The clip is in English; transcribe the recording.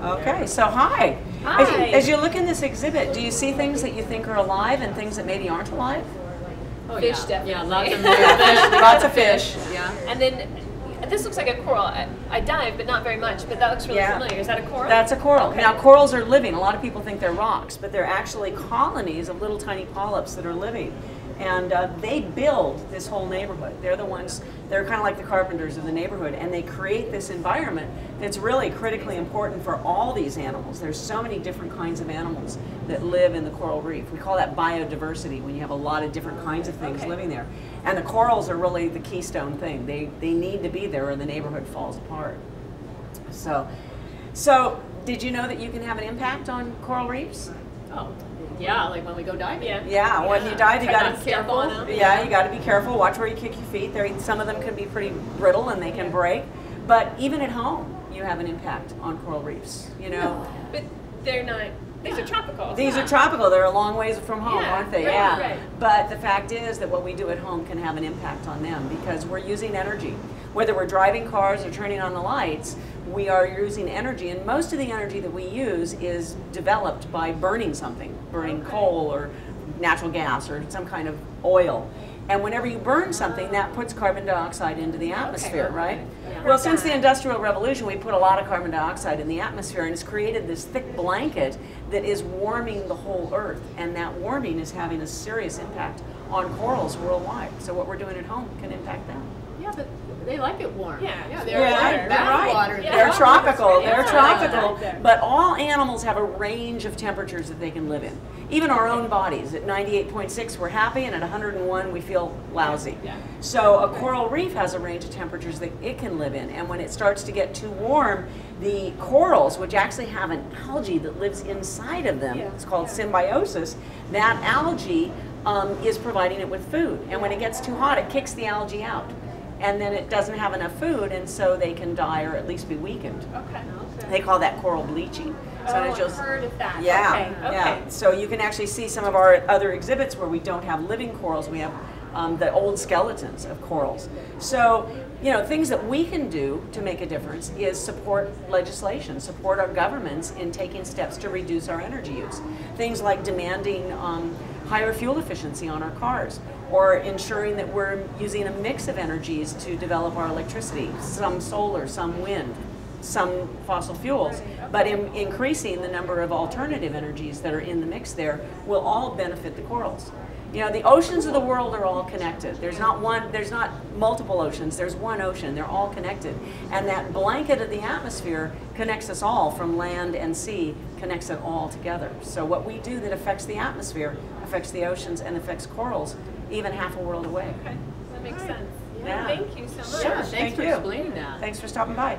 Okay, so hi. Hi. As you look in this exhibit, do you see things that you think are alive and things that maybe aren't alive? Oh, fish, definitely. Yeah, lots of Yeah, lots of fish. Yeah. And then this looks like a coral. I dive, but not very much. But that looks really familiar. Is that a coral? That's a coral. Okay. Now, corals are living. A lot of people think they're rocks, but they're actually colonies of little tiny polyps that are living. And they build this whole neighborhood. They're the ones, they're kind of like the carpenters of the neighborhood, and they create this environment that's really critically important for all these animals. There's so many different kinds of animals that live in the coral reef. We call that biodiversity, when you have a lot of different kinds of things living there. And the corals are really the keystone thing. They need to be there or the neighborhood falls apart. So did you know that you can have an impact on coral reefs? Oh, yeah, like when we go diving. Yeah, when you dive, you got to be careful. careful. Yeah, you got to be careful. Watch where you kick your feet. Some of them can be pretty brittle and they can break. But even at home, you have an impact on coral reefs. You know. But they're not. These are tropical. These are tropical. They're a long ways from home, aren't they? Right. But the fact is that what we do at home can have an impact on them because we're using energy. Whether we're driving cars or turning on the lights, we are using energy, and most of the energy that we use is developed by burning something, burning coal or natural gas or some kind of oil. And whenever you burn something, that puts carbon dioxide into the atmosphere, right? Yeah. Well, since the Industrial Revolution, we put a lot of carbon dioxide in the atmosphere, and it's created this thick blanket that is warming the whole Earth, and that warming is having a serious impact on corals worldwide. So what we're doing at home can impact them. Yeah, but they like it warm. Yeah, they're right. bathwater. They're tropical. They're Yeah. tropical. Yeah. But all animals have a range of temperatures that they can live in. Even our own bodies. At 98.6, we're happy, and at 101, we feel lousy. Yeah. So a coral reef has a range of temperatures that it can live in. And when it starts to get too warm, the corals, which actually have an algae that lives inside of them, it's called symbiosis, that algae is providing it with food. And when it gets too hot, it kicks the algae out. And then it doesn't have enough food, and so they can die or at least be weakened. Okay. They call that coral bleaching. So I've heard of that. Yeah, Okay. yeah. So you can actually see some of our other exhibits where we don't have living corals. We have the old skeletons of corals. So, you know, things that we can do to make a difference is support legislation, support our governments in taking steps to reduce our energy use. Things like demanding higher fuel efficiency on our cars, or ensuring that we're using a mix of energies to develop our electricity, some solar, some wind, some fossil fuels, but increasing the number of alternative energies that are in the mix there will all benefit the corals. You know, the oceans of the world are all connected. There's not multiple oceans, there's one ocean. They're all connected. And that blanket of the atmosphere connects us all, from land and sea, connects it all together. So what we do that affects the atmosphere affects the oceans and affects corals even half a world away. Okay. That makes sense. Yeah. Thank you so much. Yeah, thanks for you. explaining that. Thanks for stopping by.